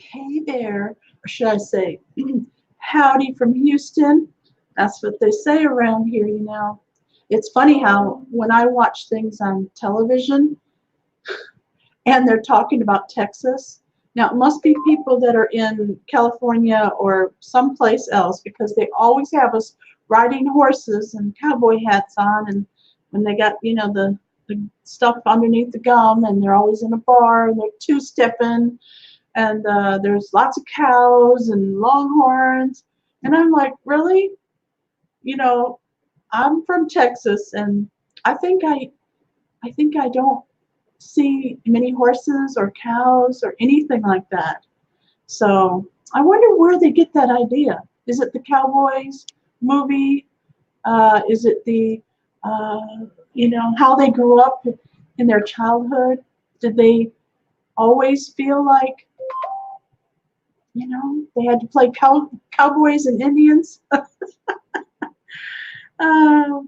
Hey there, or should I say, howdy from Houston. That's what they say around here, you know. It's funny how when I watch things on television and they're talking about Texas, now it must be people that are in California or someplace else because they always have us riding horses and cowboy hats on, and when they got, the stuff underneath the gum, and they're always in a bar and they're two-stepping, and there's lots of cows and longhorns, and I'm like, really? You know, I'm from Texas, and I think I don't see many horses or cows or anything like that. So I wonder where they get that idea. Is it the Cowboys movie? Is it the how they grew up in their childhood? Did they always feel like they had to play cowboys and Indians? Uh,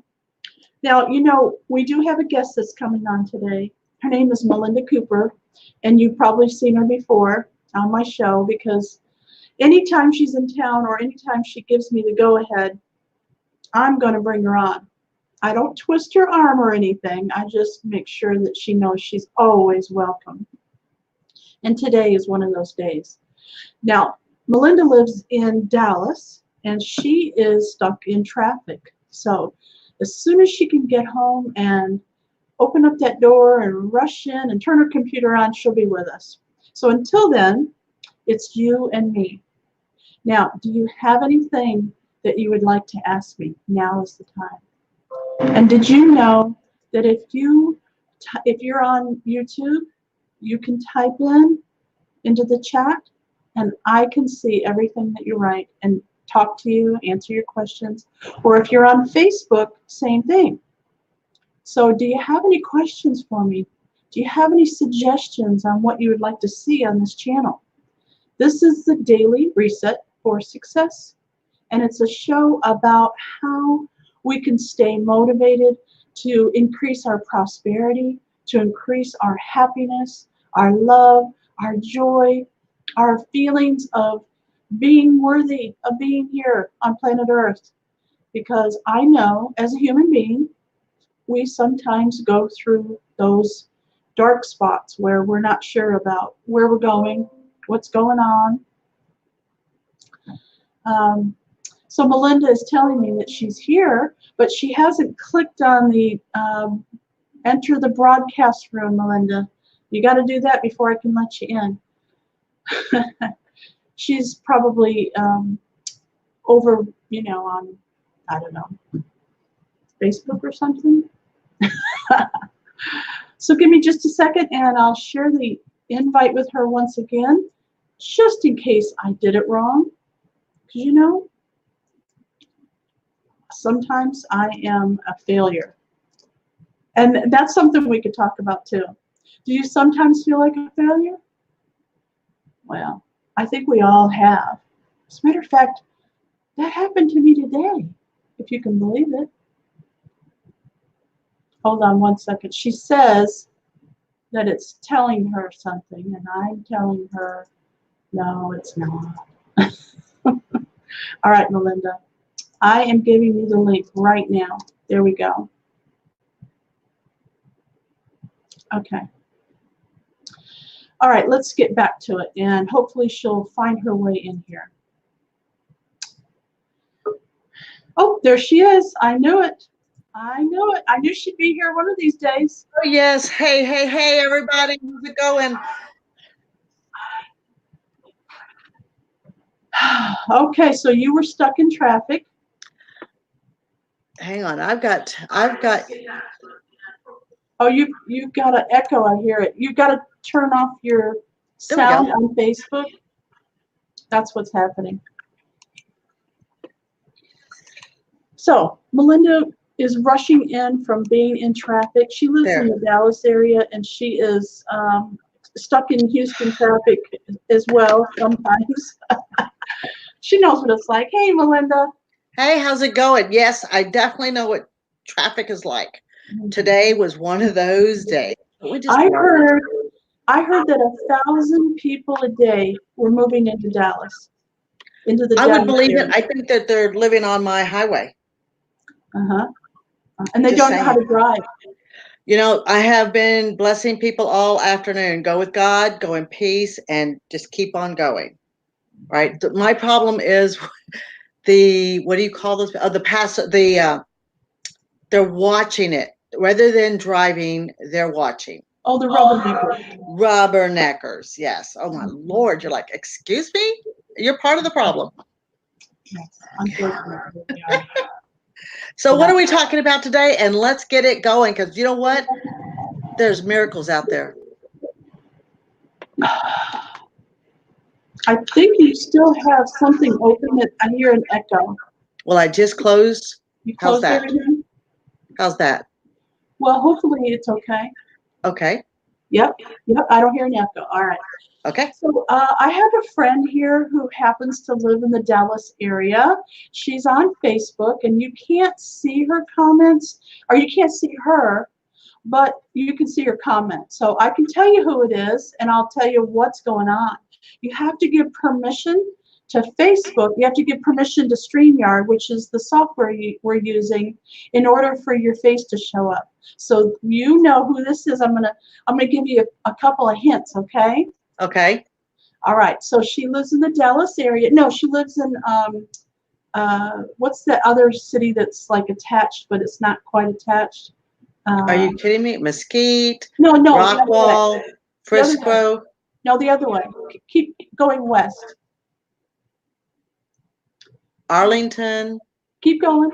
Now, we do have a guest that's coming on today. Her name is Melinda Cooper, and you've probably seen her before on my show because anytime she's in town or anytime she gives me the go-ahead, I'm going to bring her on. I don't twist her arm or anything. I just make sure that she knows she's always welcome. And today is one of those days. Now, Melinda lives in Dallas, and she is stuck in traffic. So as soon as she can get home and open up that door and rush in and turn her computer on, she'll be with us. So until then, it's you and me. Now, do you have anything that you would like to ask me? Now is the time. And did you know that if you're on YouTube, you can type into the chat, and I can see everything that you write and talk to you, answer your questions. Or if you're on Facebook, same thing. So do you have any questions for me? Do you have any suggestions on what you would like to see on this channel? This is the Daily Reset for Success, and it's a show about how we can stay motivated to increase our prosperity, to increase our happiness, our love, our joy, our feelings of being worthy of being here on planet Earth. Because I know as a human being, we sometimes go through those dark spots where we're not sure about where we're going, what's going on. So Melinda is telling me that she's here, but she hasn't clicked on the enter the broadcast room, Melinda. You got to do that before I can let you in. She's probably over, on, I don't know, Facebook or something. So give me just a second and I'll share the invite with her once again, just in case I did it wrong. Because sometimes I am a failure. And that's something we could talk about too. Do you sometimes feel like a failure? Well, I think we all have. As a matter of fact, that happened to me today, if you can believe it. Hold on one second. She says that it's telling her something, and I'm telling her, no, it's not. All right, Melinda. I am giving you the link right now. There we go. Okay. All right, let's get back to it, and hopefully she'll find her way in here. Oh, there she is. I knew it. I knew it. I knew she'd be here one of these days. Oh, yes. Hey, hey, hey, everybody. How's it going? Okay, so you were stuck in traffic. Hang on. I've got. Oh, you've got an echo. I hear it. You've got to turn off your sound on Facebook. That's what's happening. So Melinda is rushing in from being in traffic. She lives in the Dallas area, and she is stuck in Houston traffic as well sometimes. She knows what it's like. Hey, Melinda. Hey, how's it going? Yes, I definitely know what traffic is like. Today was one of those days. I heard I heard that 1,000 people a day were moving into Dallas, into the I would Dallas believe it. area. I think that they're living on my highway. Uh-huh. And they Just don't know how saying. to drive. I have been blessing people all afternoon. Go with God, go in peace, and just keep on going. Right. My problem is what do you call those? The pass. They're watching it rather than driving. They're watching. Oh, the rubberneckers. Rubberneckers. Yes. Oh my Lord. You're like, excuse me. You're part of the problem. Yes, unfortunately, we are. So what are we talking about today? And let's get it going, because you know what? There's miracles out there. I think you still have something open that I hear an echo. Well, I just closed. You How's closed that? everything? How's that? Well, hopefully it's okay. Okay. Yep. I don't hear an echo. All right. Okay. So I have a friend here who happens to live in the Dallas area. She's on Facebook, and you can't see her comments, or you can't see her, but you can see her comments. So I can tell you who it is, and I'll tell you what's going on. You have to give permission to Facebook. You have to give permission to StreamYard, which is the software we're using, in order for your face to show up. So you know who this is. I'm gonna give you a couple of hints, okay? Okay. All right. So she lives in the Dallas area. No, she lives in what's the other city that's like attached, but it's not quite attached? Are you kidding me? Mesquite, No, the other way. Rockwall, The other way. Frisco. No, the other way. Keep going west. Arlington. Keep going.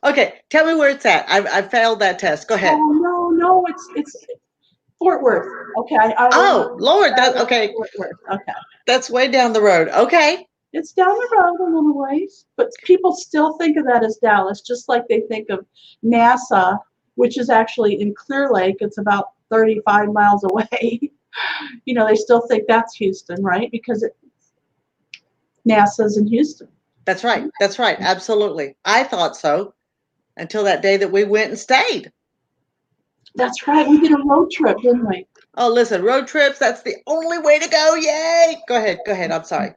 Okay, tell me where it's at. I failed that test. Go ahead. Oh no, it's Fort Worth. Okay. Oh Lord, that okay. Fort Worth. Okay. That's way down the road. Okay. It's down the road a little ways, but people still think of that as Dallas, just like they think of NASA, which is actually in Clear Lake. It's about 35 miles away. They still think that's Houston, right? Because NASA's in Houston. That's right. That's right. Absolutely. I thought so until that day that we went and stayed. That's right. We did a road trip, didn't we? Oh, listen, road trips, that's the only way to go. Yay. Go ahead. Go ahead. I'm sorry.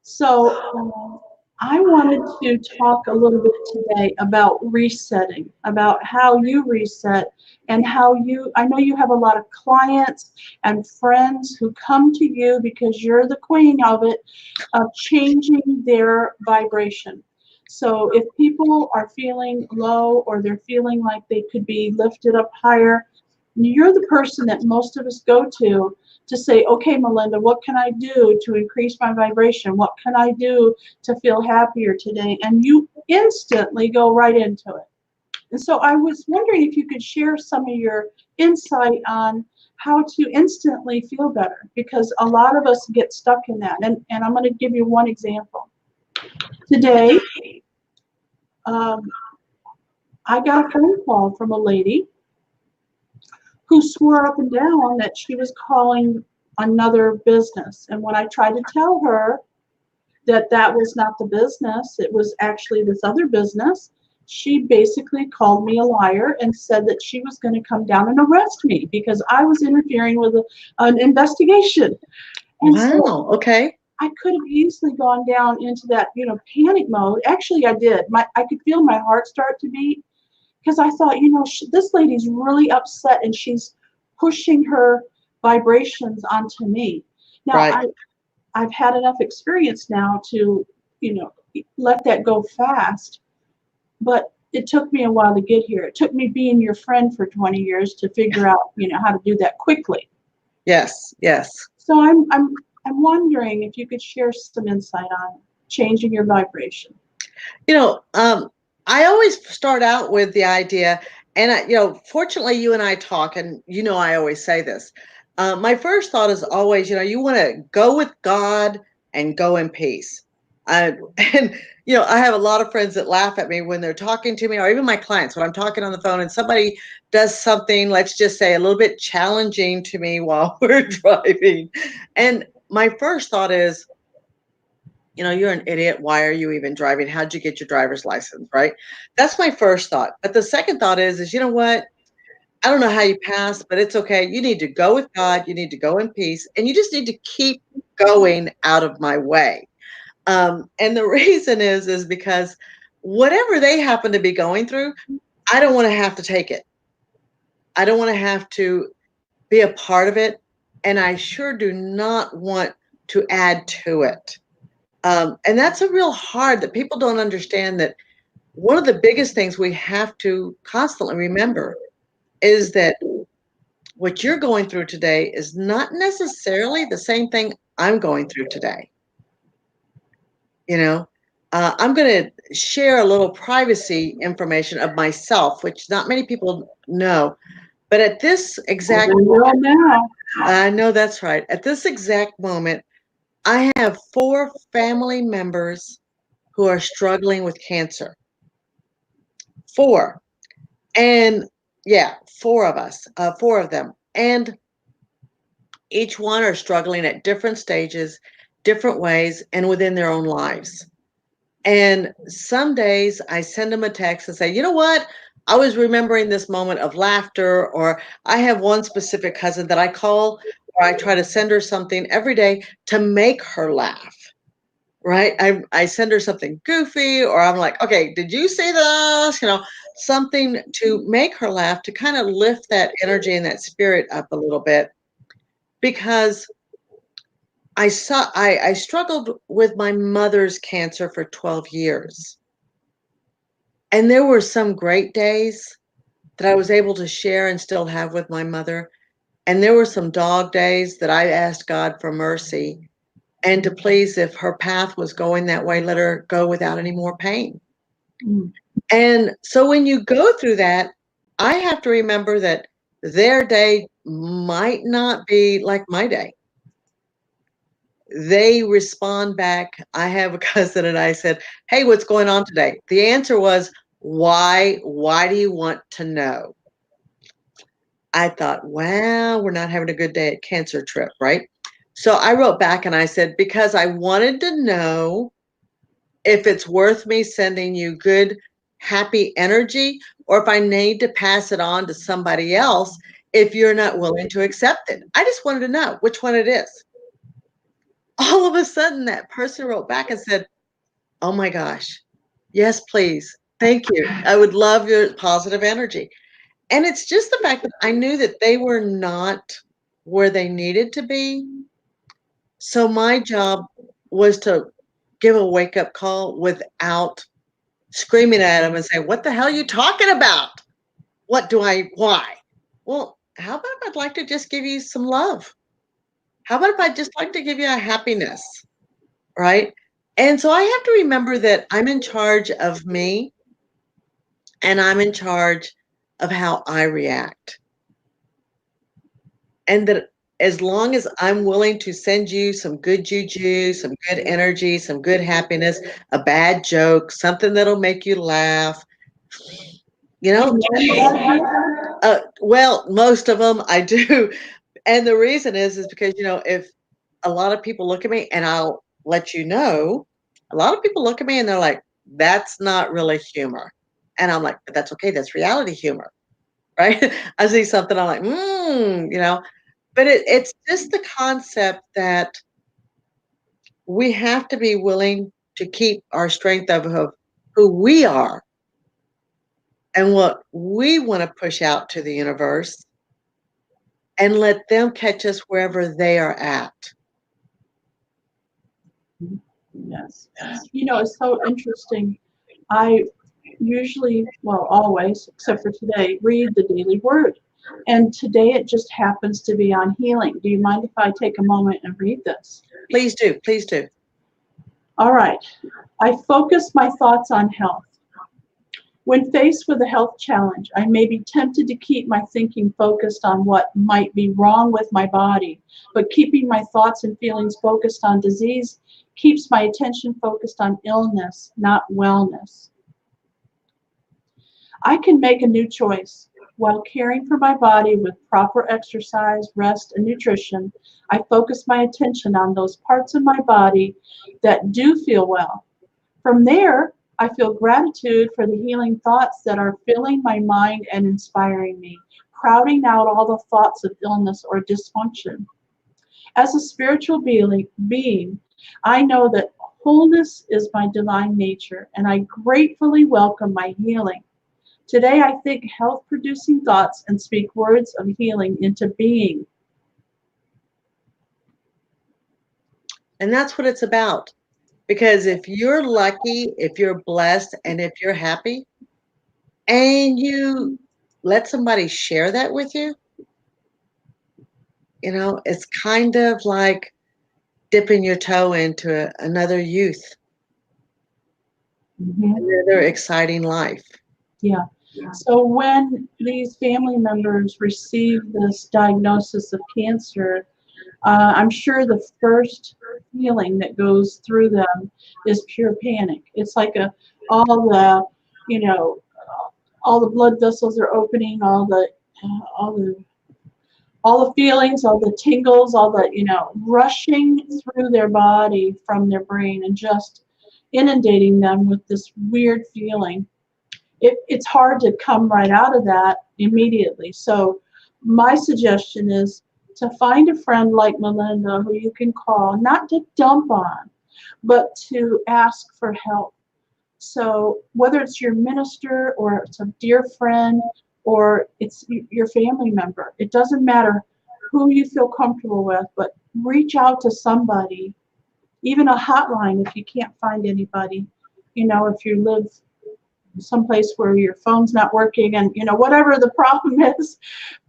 So I wanted to talk a little bit today about resetting, about how you reset, and how I know you have a lot of clients and friends who come to you because you're the queen of it, of changing their vibration. So if people are feeling low, or they're feeling like they could be lifted up higher, you're the person that most of us go to say, okay, Melinda, what can I do to increase my vibration? What can I do to feel happier today? And you instantly go right into it. And so I was wondering if you could share some of your insight on how to instantly feel better, because a lot of us get stuck in that. And I'm going to give you one example. Today, I got a phone call from a lady who swore up and down that she was calling another business. And when I tried to tell her that that was not the business, it was actually this other business, she basically called me a liar and said that she was going to come down and arrest me because I was interfering with an investigation. And wow. So okay. I could have easily gone down into that, panic mode. Actually, I did. I could feel my heart start to beat, because I thought, this lady's really upset and she's pushing her vibrations onto me. Now, right. I've had enough experience now to, let that go fast, but it took me a while to get here. It took me being your friend for 20 years to figure out, how to do that quickly. Yes, yes. So I'm wondering if you could share some insight on changing your vibration. I always start out with the idea, and fortunately you and I talk, and I always say this. My first thought is always, you want to go with God and go in peace. And I have a lot of friends that laugh at me when they're talking to me, or even my clients when I'm talking on the phone and somebody does something, let's just say, a little bit challenging to me while we're driving. And my first thought is, you're an idiot. Why are you even driving? How'd you get your driver's license? Right? That's my first thought. But the second thought is you know what? I don't know how you passed, but it's okay. You need to go with God. You need to go in peace, and you just need to keep going out of my way. And the reason is because whatever they happen to be going through, I don't want to have to take it. I don't want to have to be a part of it, and I sure do not want to add to it. And that's a real hard that people don't understand that one of the biggest things we have to constantly remember is that what you're going through today is not necessarily the same thing I'm going through today. You know, I'm going to share a little privacy information of myself, which not many people know. But at this exact Well, now. I know that's right. At this exact moment, I have 4 family members who are struggling with cancer. 4. And yeah, 4 of us, 4 of them. And each one are struggling at different stages, different ways, and within their own lives. And some days I send them a text and say, you know what? I was remembering this moment of laughter, or I have one specific cousin that I call, or I try to send her something every day to make her laugh. Right? I send her something goofy, or I'm like, okay, did you see this? Something to make her laugh, to kind of lift that energy and that spirit up a little bit. Because I struggled with my mother's cancer for 12 years. And there were some great days that I was able to share and still have with my mother. And there were some dog days that I asked God for mercy and to please, if her path was going that way, let her go without any more pain. Mm. And so when you go through that, I have to remember that their day might not be like my day. They respond back. I have a cousin and I said, hey, what's going on today? The answer was, why? Why do you want to know? I thought, wow, we're not having a good day at cancer trip, right? So I wrote back and I said, because I wanted to know if it's worth me sending you good, happy energy, or if I need to pass it on to somebody else if you're not willing to accept it. I just wanted to know which one it is. All of a sudden, that person wrote back and said, oh my gosh, yes, please. Thank you. I would love your positive energy. And it's just the fact that I knew that they were not where they needed to be. So my job was to give a wake-up call without screaming at them and say, what the hell are you talking about? Why? Well, how about if I'd like to just give you some love? How about if I'd just like to give you a happiness, right? And so I have to remember that I'm in charge of me, and I'm in charge of how I react. And that as long as I'm willing to send you some good juju, some good energy, some good happiness, a bad joke, something that'll make you laugh, well, most of them I do. And the reason is because, if a lot of people look at me, and I'll let you know, a lot of people look at me and they're like, that's not really humor. And I'm like, but that's okay. That's reality humor, right? I see something, I'm like, but it's just the concept that we have to be willing to keep our strength of who we are and what we want to push out to the universe, and let them catch us wherever they are at. Yes. It's so interesting. I usually, well, always, except for today, read the Daily Word. And today it just happens to be on healing. Do you mind if I take a moment and read this? Please do. Please do. All right. I focus my thoughts on health. When faced with a health challenge, I may be tempted to keep my thinking focused on what might be wrong with my body, but keeping my thoughts and feelings focused on disease keeps my attention focused on illness, not wellness. I can make a new choice. While caring for my body with proper exercise, rest, and nutrition, I focus my attention on those parts of my body that do feel well. From there, I feel gratitude for the healing thoughts that are filling my mind and inspiring me. crowding out all the thoughts of illness or dysfunction. As a spiritual being, I know that wholeness is my divine nature, and I gratefully welcome my healing. Today, I think health producing thoughts and speak words of healing into being. And that's what it's about. Because if you're lucky, if you're blessed, and if you're happy, and you let somebody share that with you, it's kind of like dipping your toe into another youth, another exciting life. Yeah. So when these family members receive this diagnosis of cancer, I'm sure the first feeling that goes through them is pure panic. It's like all the, you know, all the blood vessels are opening, all the all the feelings, all the tingles, all the, rushing through their body from their brain and just inundating them with this weird feeling. It's hard to come right out of that immediately. So my suggestion is to find a friend like Melinda who you can call, not to dump on, but to ask for help. So whether it's your minister or it's a dear friend or it's your family member, it doesn't matter who you feel comfortable with, but reach out to somebody, even a hotline if you can't find anybody. If you live someplace where your phone's not working and whatever the problem is,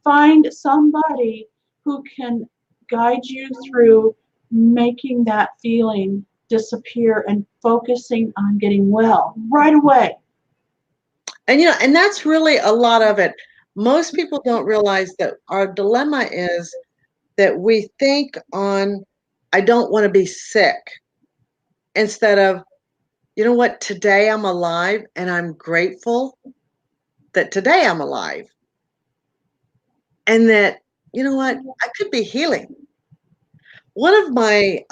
find somebody who can guide you through making that feeling disappear and focusing on getting well right away. And that's really a lot of it. Most people don't realize that our dilemma is that we think on, I don't want to be sick, instead of, you know what, today I'm alive and I'm grateful that today I'm alive. And that, you know what, I could be healing. One of my,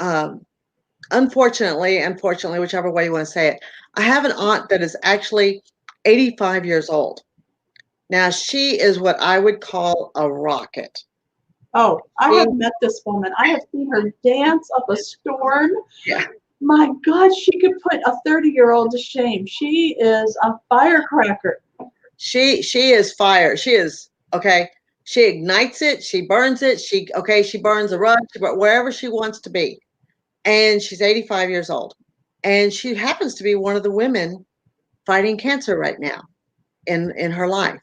unfortunately, whichever way you want to say it, I have an aunt that is actually 85 years old. Now, she is what I would call a rocket. Oh, I have met this woman. I have seen her dance up a storm. Yeah. My God, she could put a 30-year-old to shame. She is a firecracker. She is fire. She is, okay. She ignites it. She burns it. She burns the rug wherever she wants to be. And she's 85 years old. And she happens to be one of the women fighting cancer right now in her life.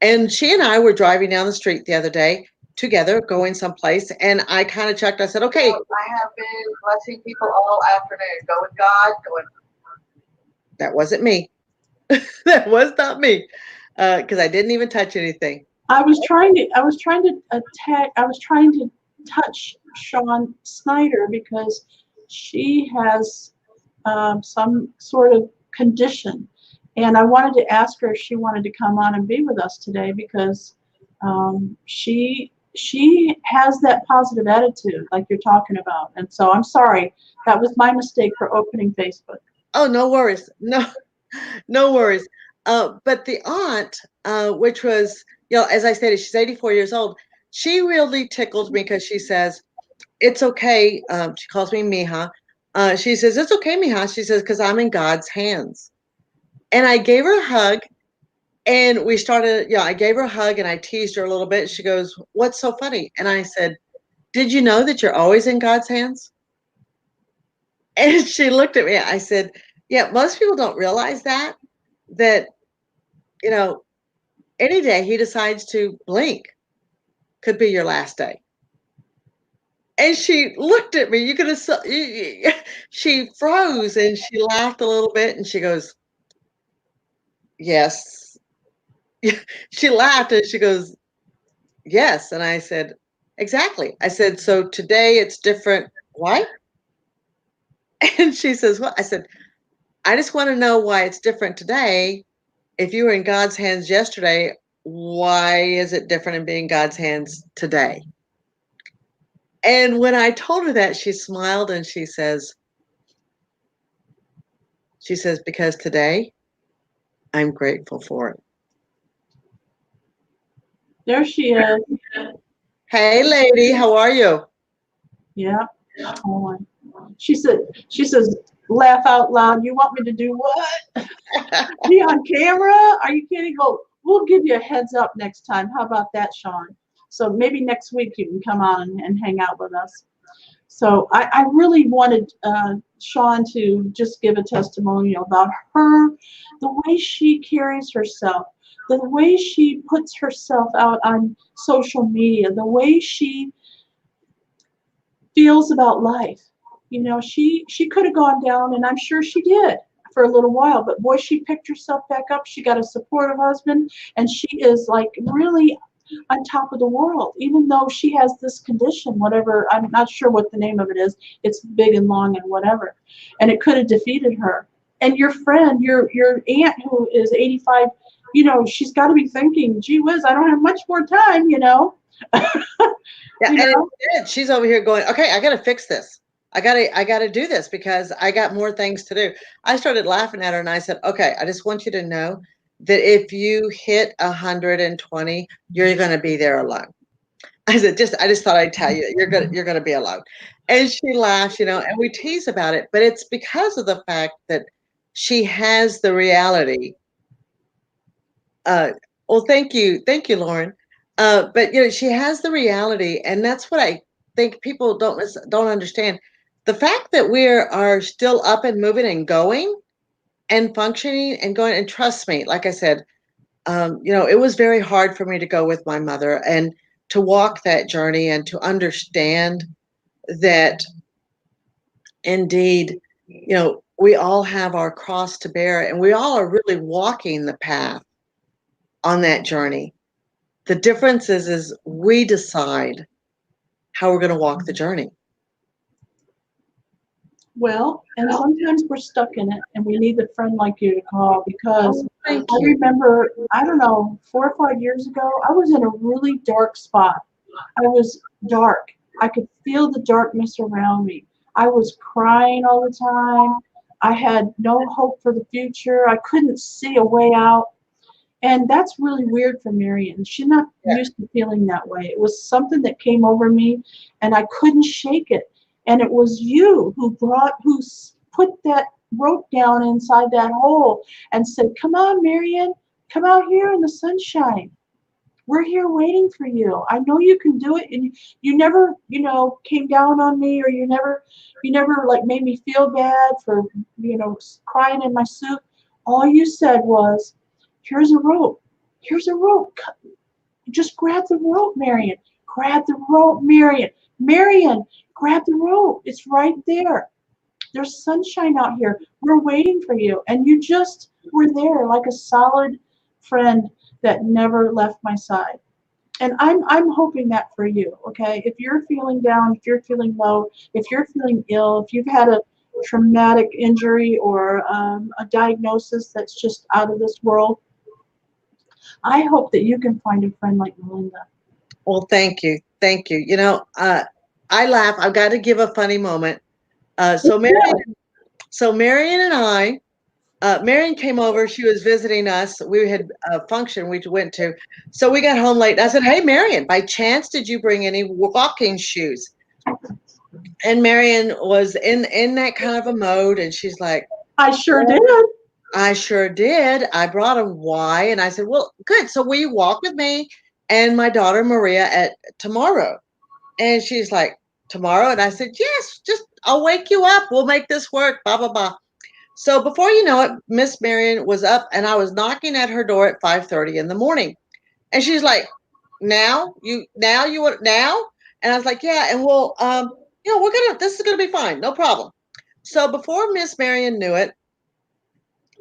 And she and I were driving down the street the other day together, going someplace, and I kind of checked. I said, okay. I have been blessing people all afternoon. Go with God. That wasn't me. That was not me, because I didn't even touch anything. I was trying to touch Sean Snyder because she has some sort of condition, and I wanted to ask her if she wanted to come on and be with us today because she has that positive attitude like you're talking about. And so I'm sorry, that was my mistake for opening Facebook. Oh, no worries. No worries. But the aunt, which was, as I stated, she's 84 years old. She really tickled me because she says, it's okay. She calls me Mija. She says, it's okay, Mija. She says, because I'm in God's hands. And I gave her a hug. And we started, I gave her a hug and I teased her a little bit. She goes, what's so funny? And I said, did you know that you're always in God's hands? And she looked at me. I said, yeah, most people don't realize that, any day he decides to blink could be your last day. And she looked at me. You could have, she froze and she laughed a little bit and she goes, yes. She laughed and she goes, yes. And I said, exactly. I said, so today it's different. Why? And she says, well, I said, I just want to know why it's different today. If you were in God's hands yesterday, why is it different in being God's hands today? And when I told her that, she smiled and she says, because today I'm grateful for it. There she is. Hey, lady, how are you? Yeah. Hold on. She says, laugh out loud. You want me to do what? Be on camera? Are you kidding? Well, we'll give you a heads up next time. How about that, Sean? So maybe next week you can come on and hang out with us. So I really wanted Sean to just give a testimonial about her, the way she carries herself, the way she puts herself out on social media, the way she feels about life. You know, she could have gone down, and I'm sure she did for a little while, but boy, she picked herself back up. She got a supportive husband, and she is like really on top of the world, even though she has this condition, whatever, I'm not sure what the name of it is. It's big and long and whatever, and it could have defeated her. And your friend, your aunt who is 85, you know, she's got to be thinking, gee whiz, I don't have much more time, you know. Yeah, You and know? instead, she's over here going, okay, I gotta fix this. I gotta do this because I got more things to do. I started laughing at her and I said, okay, I just want you to know that if you hit 120, you're gonna be there alone. I just thought I'd tell you, you're gonna be alone. And she laughs, and we tease about it, but it's because of the fact that she has the reality. Uh, well, thank you, Lauren. But she has the reality, and that's what I think people don't understand. The fact that we are still up and moving and going and functioning and going, and trust me, like I said, it was very hard for me to go with my mother and to walk that journey and to understand that indeed, we all have our cross to bear and we all are really walking the path on that journey. The difference is we decide how we're going to walk the journey. Well, and sometimes we're stuck in it and we need a friend like you to call because Thank I you. remember, I don't know, 4 or 5 years ago, I was in a really dark spot. I was dark. I could feel the darkness around me. I was crying all the time. I had no hope for the future. I couldn't see a way out. And that's really weird for Marion. She's not Yeah. used to feeling that way. It was something that came over me and I couldn't shake it. And it was you who put that rope down inside that hole and said, come on, Marion, come out here in the sunshine. We're here waiting for you. I know you can do it. And you never, came down on me, or you never like made me feel bad for, crying in my soup. All you said was, here's a rope. Here's a rope. Just grab the rope, Marion. Grab the rope, Marion. Marion, grab the rope. It's right there. There's sunshine out here. We're waiting for you. And you just were there like a solid friend that never left my side. And I'm hoping that for you, okay? If you're feeling down, if you're feeling low, if you're feeling ill, if you've had a traumatic injury or a diagnosis that's just out of this world, I hope that you can find a friend like Melinda. Well, thank you. Thank you. I laugh. I've got to give a funny moment. So Marion and I, Marion came over. She was visiting us. We had a function we went to. So we got home late. And I said, hey, Marion, by chance, did you bring any walking shoes? And Marion was in that kind of a mode. And she's like, I sure did. I sure did. I brought them. Why? And I said, well, good. So will you walk with me and my daughter Maria at tomorrow? And she's like, tomorrow? And I said, yes, just I'll wake you up. We'll make this work. Blah, blah, blah. So before you know it, Miss Marion was up and I was knocking at her door at 5:30 in the morning. And she's like, now you want now? And I was like, yeah. And this is gonna be fine, no problem. So before Miss Marion knew it,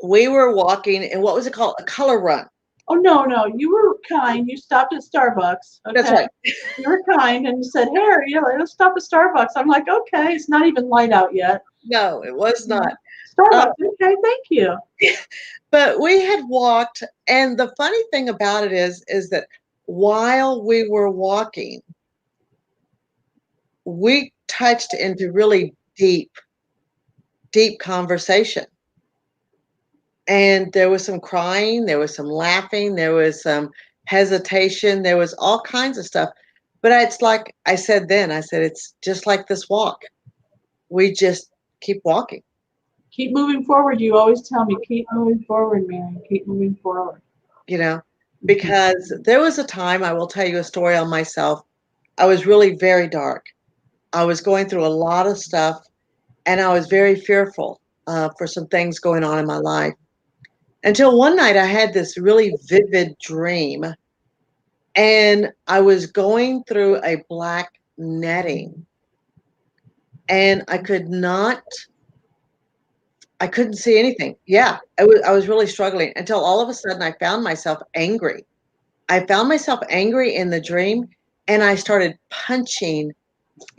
we were walking in what was it called? A color run. Oh, no, you were kind. You stopped at Starbucks. Okay. That's right. You were kind and you said, hey, let's stop at Starbucks. I'm like, okay, it's not even light out yet. No, it was not. Starbucks, okay, thank you. But we had walked, and the funny thing about it is that while we were walking, we touched into really deep, deep conversation. And there was some crying, there was some laughing, there was some hesitation. There was all kinds of stuff. But it's like I said then, I said, it's just like this walk. We just keep walking, Keep moving forward. You always tell me, keep moving forward, Mary. Keep moving forward. you know, because there was a time, I will tell you a story on myself. I was really very dark. I was going through a lot of stuff, and I was very fearful for some things going on in my life. Until one night, I had this really vivid dream, and I was going through a black netting, and I couldn't see anything. Yeah, I was really struggling until all of a sudden I found myself angry. I found myself angry in the dream, and I started punching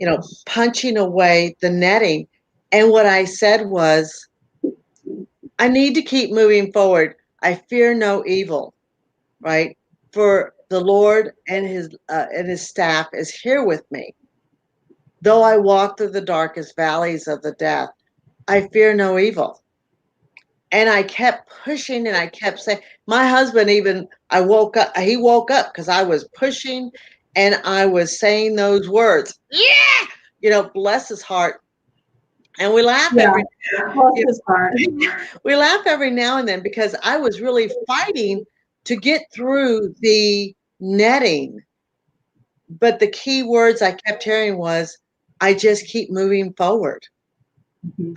away the netting. And what I said was, I need to keep moving forward. I fear no evil, right? For the Lord and his staff is here with me. Though I walk through the darkest valleys of the death, I fear no evil. And I kept pushing and I kept saying, my husband even, he woke up because I was pushing and I was saying those words. Yeah, bless his heart. And we laugh Yeah, every bless his heart. we laugh every now and then because I was really fighting to get through the netting. But the key words I kept hearing was, I just keep moving forward.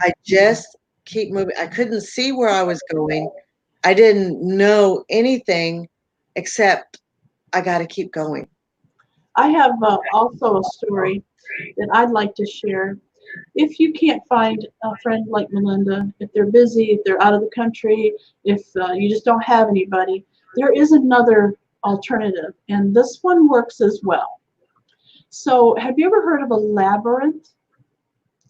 I just keep moving. I couldn't see where I was going. I didn't know anything except I got to keep going. I have also a story that I'd like to share. If you can't find a friend like Melinda, if they're busy, if they're out of the country, if you just don't have anybody, there is another alternative, and this one works as well. So, have you ever heard of a labyrinth?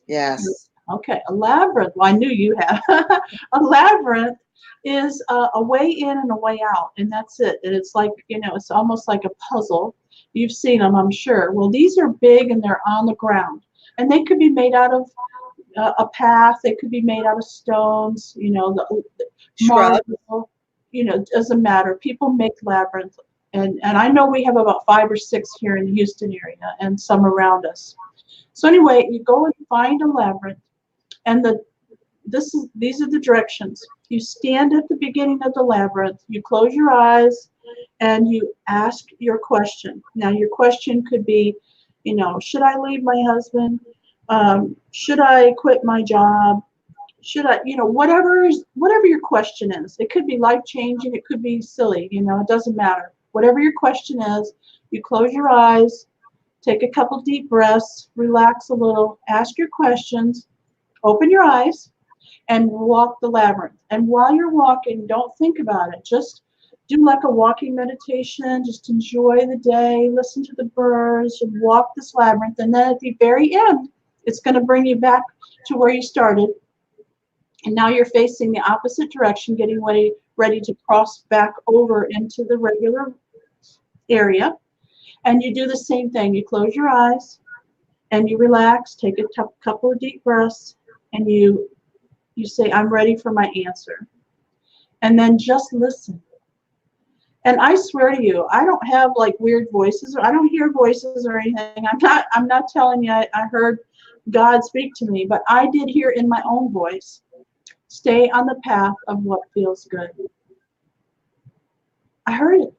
Yes. Okay, a labyrinth. Well, I knew you have. A labyrinth is a way in and a way out, and that's it. And it's like, it's almost like a puzzle. You've seen them, I'm sure. Well, these are big and they're on the ground, and they could be made out of a path. They could be made out of stones. The Shrub. marble. It doesn't matter. People make labyrinths, and I know we have about 5 or 6 here in the Houston area, and some around us. So anyway, you go and find a labyrinth. And these are the directions. You stand at the beginning of the labyrinth, you close your eyes, and you ask your question. Now, your question could be, should I leave my husband? Should I quit my job? Should I, whatever your question is. It could be life-changing, it could be silly, it doesn't matter. Whatever your question is, you close your eyes, take a couple deep breaths, relax a little, ask your questions, open your eyes, and walk the labyrinth. And while you're walking, don't think about it. Just do like a walking meditation. Just enjoy the day, listen to the birds, and walk this labyrinth. And then at the very end, it's going to bring you back to where you started. And now you're facing the opposite direction, getting ready to cross back over into the regular area. And you do the same thing. You close your eyes and you relax, take a couple of deep breaths, and you say, I'm ready for my answer. And then just listen. And I swear to you, I don't have like weird voices, or I don't hear voices or anything. I'm not telling you I heard God speak to me, but I did hear in my own voice, stay on the path of what feels good. I heard it.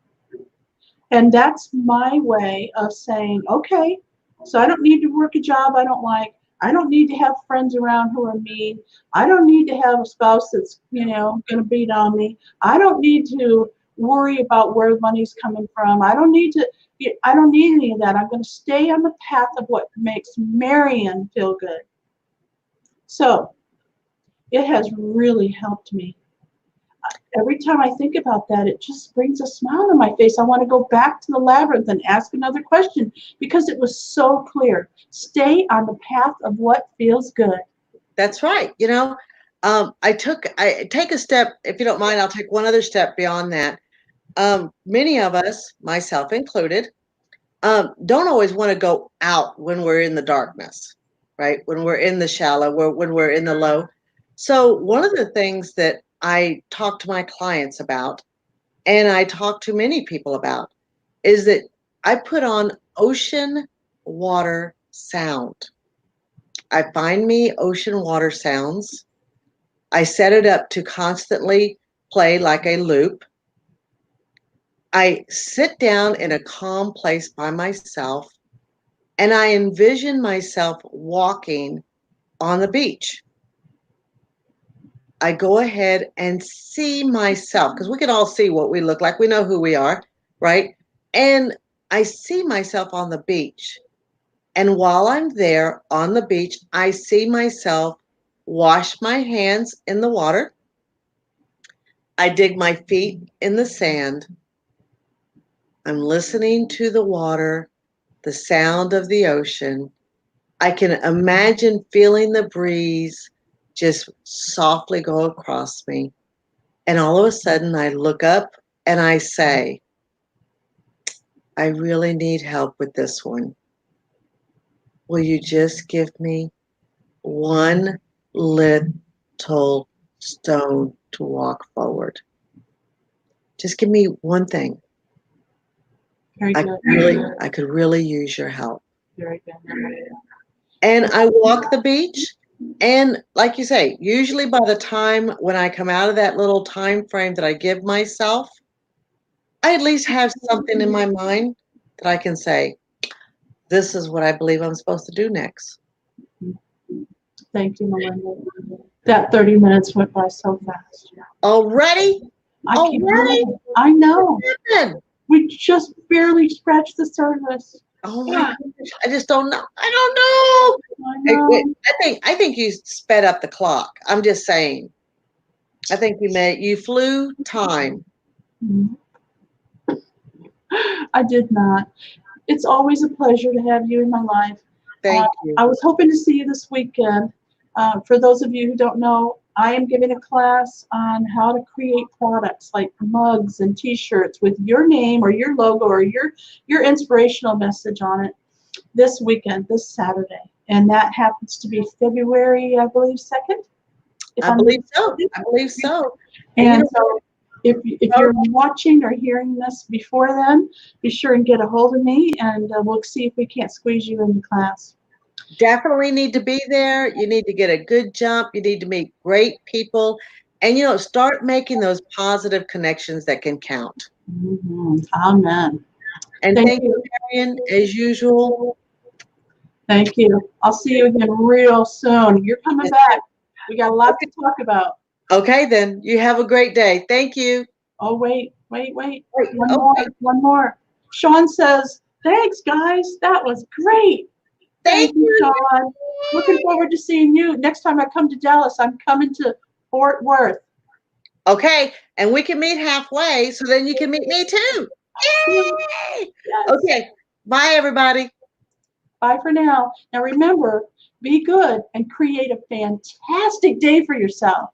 And that's my way of saying, okay, so I don't need to work a job I don't like. I don't need to have friends around who are mean. I don't need to have a spouse that's, going to beat on me. I don't need to worry about where money's coming from. I don't need any of that. I'm going to stay on the path of what makes Marion feel good. So it has really helped me. Every time I think about that, it just brings a smile on my face. I want to go back to the labyrinth and ask another question because it was so clear. Stay on the path of what feels good. That's right. I take a step, if you don't mind, I'll take one other step beyond that. Many of us, myself included, don't always want to go out when we're in the darkness, right? When we're in the shallow, when we're in the low. So one of the things that I talk to my clients about and I talk to many people about, is that I put on ocean water sound. I find me ocean water sounds. I set it up to constantly play like a loop. I sit down in a calm place by myself and I envision myself walking on the beach. I go ahead and see myself because we can all see what we look like. We know who we are, right? And I see myself on the beach. And while I'm there on the beach, I see myself wash my hands in the water. I dig my feet in the sand. I'm listening to the water, the sound of the ocean. I can imagine feeling the breeze just softly go across me. And all of a sudden, I look up and I say, I really need help with this one. Will you just give me one little stone to walk forward? Just give me one thing. Very I good. could really use your help. Very good. And I walk the beach. And like you say, usually by the time when I come out of that little time frame that I give myself, I at least have something in my mind that I can say, this is what I believe I'm supposed to do next. Thank you, Melinda. That 30 minutes went by so fast. Already? I can't Already? believe it. I know. Good. We just barely scratched the surface. Oh my Yeah. gosh. I just don't know. I don't I know. know. I think you sped up the clock. I'm just saying. I think you flew time. Mhm. I did not. It's always a pleasure to have you in my life. Thank you. I was hoping to see you this weekend. For those of you who don't know, I am giving a class on how to create products like mugs and T-shirts with your name or your logo or your inspirational message on it this weekend, this Saturday. And that happens to be February, I believe, 2nd. I believe so. I believe so. And so if you're watching or hearing this before then, be sure and get a hold of me, and we'll see if we can't squeeze you into class. Definitely need to be there. You need to get a good jump. You need to meet great people. And, start making those positive connections that can count. Amen. And thank you, Marion, as usual. Thank you. I'll see you again real soon. You're coming back. We got a lot to talk about. Okay, then. You have a great day. Thank you. Oh, wait. Wait, One more. Sean says, thanks, guys. That was great. Thank you, Sean. Looking forward to seeing you. Next time I come to Dallas, I'm coming to Fort Worth. Okay, and we can meet halfway, so then you can meet me too. Yay! Yes. Okay, bye, everybody. Bye for now. Now remember, be good and create a fantastic day for yourself.